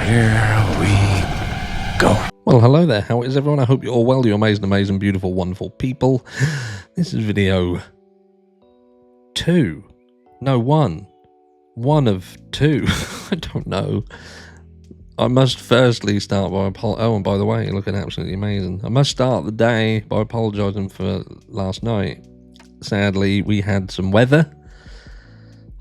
Here we go. Well, hello there. How is everyone? I hope you're all well. You're amazing, beautiful, wonderful people. This is video 2. No, 1. 1 of 2. I don't know. I must firstly start by oh, and by the way, you're looking absolutely amazing. I must start the day by apologising for last night. Sadly, we had some weather.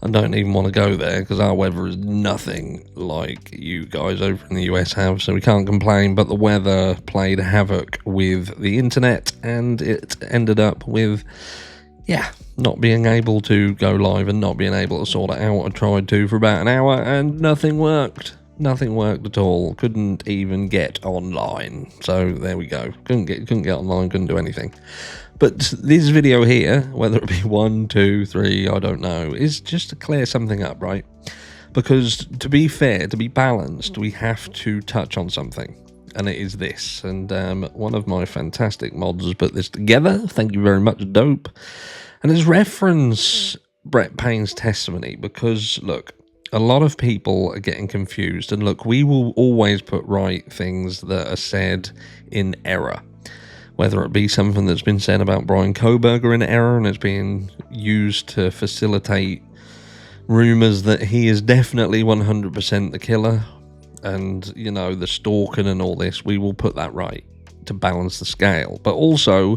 I don't even want to go there because our weather is nothing like you guys over in the US have, so we can't complain, but the weather played havoc with the internet and it ended up with, not being able to go live and not being able to sort it out. I tried to for about an hour and nothing worked. Nothing worked at all. Couldn't even get online. So there we go. Couldn't get online, couldn't do anything. But this video here, whether it be 1, 2, 3, I don't know, is just to clear something up, right? Because to be fair, to be balanced, we have to touch on something. And it is this. And one of my fantastic mods has put this together. Thank you very much, Dope. And it's reference Brett Payne's testimony. Because, look, a lot of people are getting confused. And look, we will always put right things that are said in error. Whether it be something that's been said about Bryan Kohberger in error and it's being used to facilitate rumours that he is definitely 100% the killer and, you know, the stalking and all this, we will put that right to balance the scale. But also,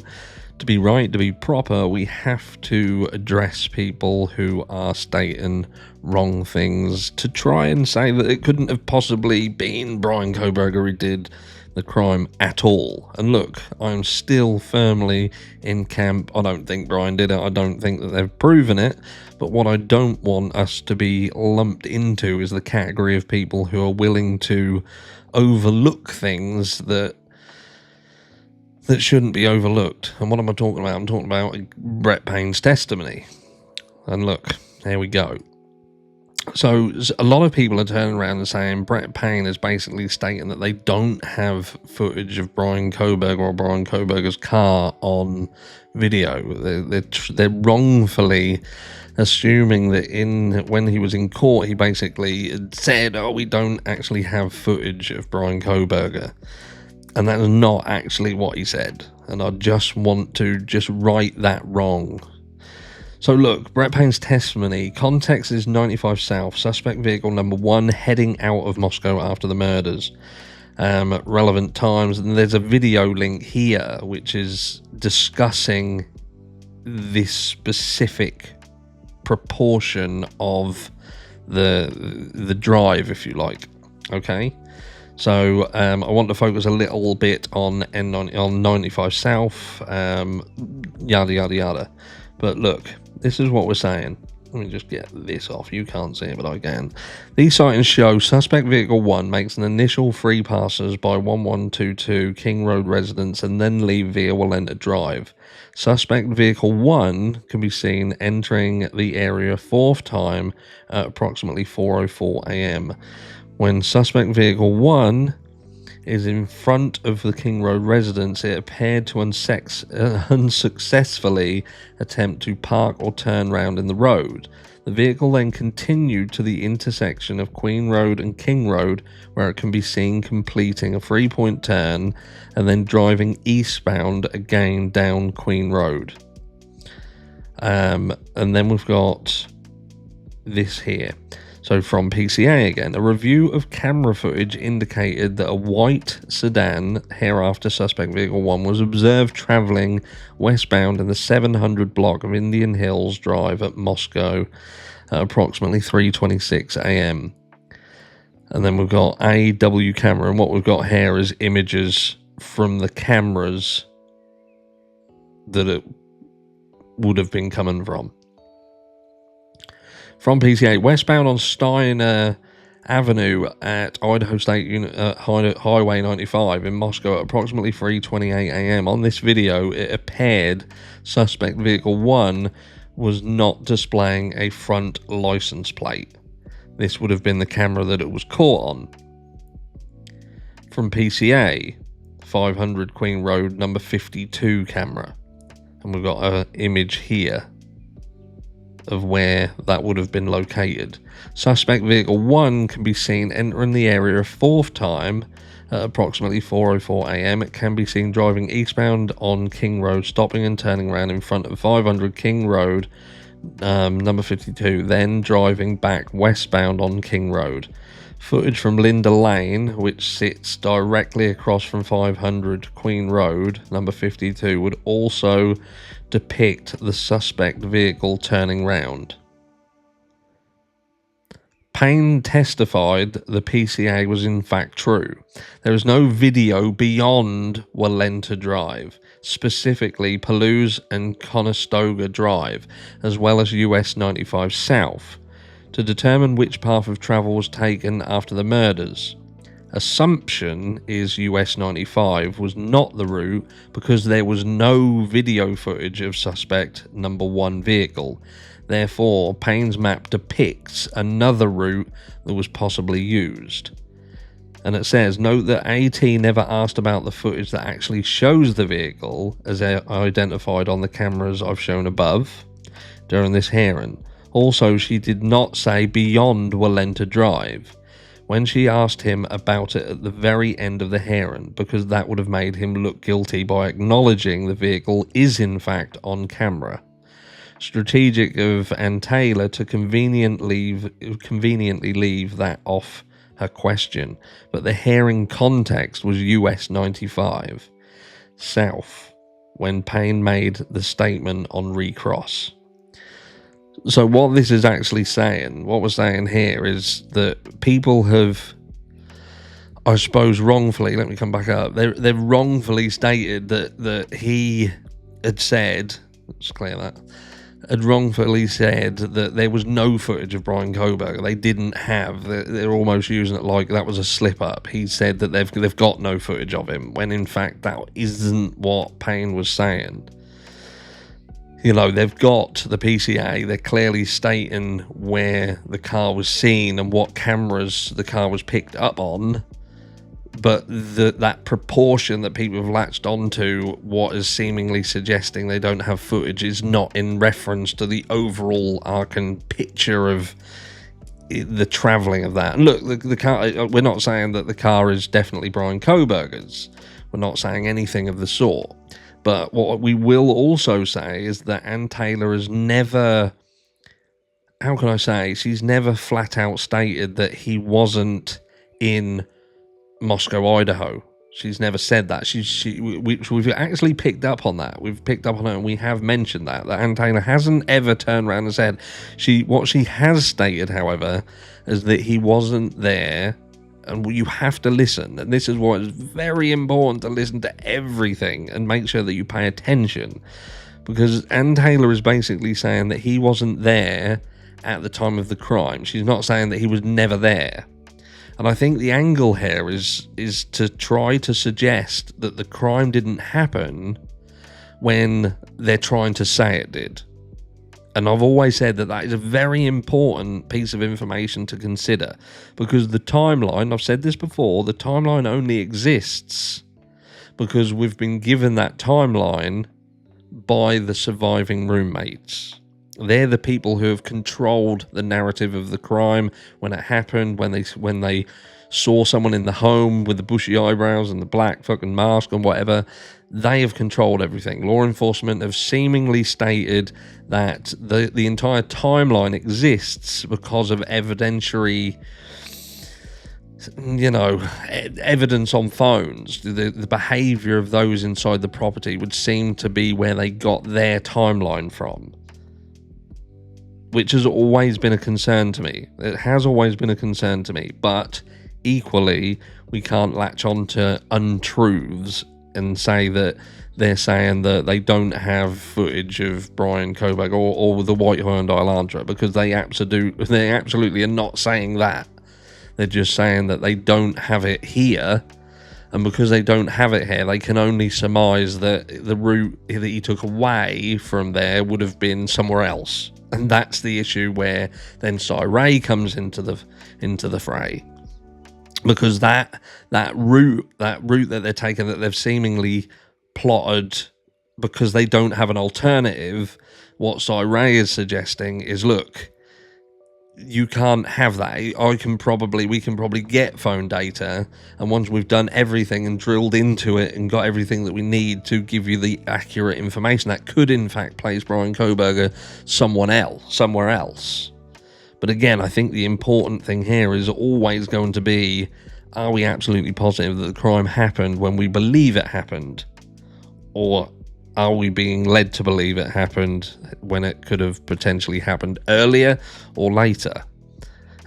to be right, to be proper, we have to address people who are stating wrong things to try and say that it couldn't have possibly been Bryan Kohberger who did the crime at all. And look, I'm still firmly in camp. I don't think Bryan did it. I don't think that they've proven it. But what I don't want us to be lumped into is the category of people who are willing to overlook things that shouldn't be overlooked. And what am I talking about? I'm talking about Brett Payne's testimony. And look, there we go. So a lot of people are turning around and saying Brett Payne is basically stating that they don't have footage of Bryan Kohberger or Bryan Kohberger's car on video. They're wrongfully assuming that when he was in court, he basically said, oh, we don't actually have footage of Bryan Kohberger. And that is not actually what he said. And I just want to right that wrong. So look, Brett Payne's testimony, context is 95 South, suspect vehicle number 1 heading out of Moscow after the murders. Relevant times, and there's a video link here which is discussing this specific proportion of the drive, if you like. Okay, so I want to focus a little bit on 95 South, yada yada yada. But look, this is what we're saying. Let me just get this off. You can't see it, but I can. These sightings show suspect vehicle 1 makes an initial 3 passes by 1122 King Road residents and then leave via Elantra Drive. Suspect vehicle 1 can be seen entering the area 4th time at approximately 4:04 a.m. When suspect vehicle 1 is in front of the King Road residence, it appeared to unsuccessfully attempt to park or turn round in the road. The vehicle then continued to the intersection of Queen Road and King Road, where it can be seen completing a 3-point turn and then driving eastbound again down Queen Road. And then we've got this here. So from PCA again, a review of camera footage indicated that a white sedan, hereafter suspect vehicle 1, was observed travelling westbound in the 700 block of Indian Hills Drive at Moscow at approximately 3:26 a.m. And then we've got AW camera, and what we've got here is images from the cameras that it would have been coming from. From PCA, westbound on Steiner Avenue at Idaho State Highway 95 in Moscow at approximately 3:28 a.m. On this video, it appeared suspect vehicle 1 was not displaying a front license plate. This would have been the camera that it was caught on. From PCA, 500 Queen Road, number 52 camera. And we've got an image here of where that would have been located. Suspect vehicle 1 can be seen entering the area a fourth time at approximately 4:04 a.m. It can be seen driving eastbound on King Road, stopping and turning around in front of 500 King Road, number 52, then driving back westbound on King Road. Footage from Linda Lane, which sits directly across from 500 Queen Road, number 52, would also depict the suspect vehicle turning round. Payne testified the PCA was in fact true. There is no video beyond Elantra Drive, specifically Palouse and Conestoga Drive, as well as US 95 South, to determine which path of travel was taken after the murders. Assumption is US 95 was not the route because there was no video footage of suspect number 1 vehicle. Therefore, Payne's map depicts another route that was possibly used. And it says, note that AT never asked about the footage that actually shows the vehicle as identified on the cameras I've shown above during this hearing. Also, she did not say beyond Elantra Drive when she asked him about it at the very end of the hearing, because that would have made him look guilty by acknowledging the vehicle is in fact on camera. Strategic of Ann Taylor to conveniently leave that off her question, but the hearing context was US 95 South when Payne made the statement on recross. So what this is actually saying, what we're saying here, is that people have, I suppose wrongfully, let me come back up, they've wrongfully stated that he had said, let's clear that, had wrongfully said that there was no footage of Bryan Kohberger. They didn't have. They're almost using it like that was a slip up. He said that they've got no footage of him, when in fact that isn't what Payne was saying. You know, they've got the PCA. They're clearly stating where the car was seen and what cameras the car was picked up on. But that proportion that people have latched onto what is seemingly suggesting they don't have footage is not in reference to the overall arcing picture of the travelling of that. And look, the car, we're not saying that the car is definitely Bryan Kohberger's. We're not saying anything of the sort. But what we will also say is that Ann Taylor has never, how can I say, she's never flat out stated that he wasn't in Moscow, Idaho. She's never said that. We've actually picked up on that. We've picked up on it, and we have mentioned that Ann Taylor hasn't ever turned around and said. What she has stated, however, is that he wasn't there. And you have to listen, and this is why it's very important to listen to everything and make sure that you pay attention, because Ann Taylor is basically saying that he wasn't there at the time of the crime. She's not saying that he was never there. And I think the angle here is to try to suggest that the crime didn't happen when they're trying to say it did. And I've always said that is a very important piece of information to consider, because the timeline, I've said this before, the timeline only exists because we've been given that timeline by the surviving roommates. They're the people who have controlled the narrative of the crime when it happened, when they saw someone in the home with the bushy eyebrows and the black fucking mask and whatever. They have controlled everything. Law enforcement have seemingly stated that the entire timeline exists because of evidentiary, evidence on phones. The behaviour of those inside the property would seem to be where they got their timeline from, which has always been a concern to me. It has always been a concern to me, but equally, we can't latch on to untruths and say that they're saying that they don't have footage of Bryan Kohberger or the white Hyundai Elantra, because they absolutely are not saying that. They're just saying that they don't have it here, and because they don't have it here, they can only surmise that the route that he took away from there would have been somewhere else. And that's the issue where then Ray comes into the fray. Because that route that they're taking, that they've seemingly plotted because they don't have an alternative, what Ray is suggesting is, look, you can't have that. We can probably get phone data, and once we've done everything and drilled into it and got everything that we need to give you the accurate information, that could in fact place Bryan Kohberger somewhere else. But again, I think the important thing here is always going to be, are we absolutely positive that the crime happened when we believe it happened? Or are we being led to believe it happened when it could have potentially happened earlier or later?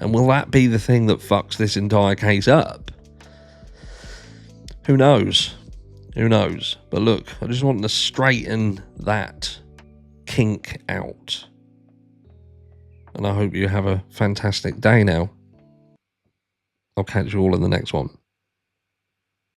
And will that be the thing that fucks this entire case up? Who knows? Who knows? But look, I just want to straighten that kink out. And I hope you have a fantastic day now. I'll catch you all in the next one.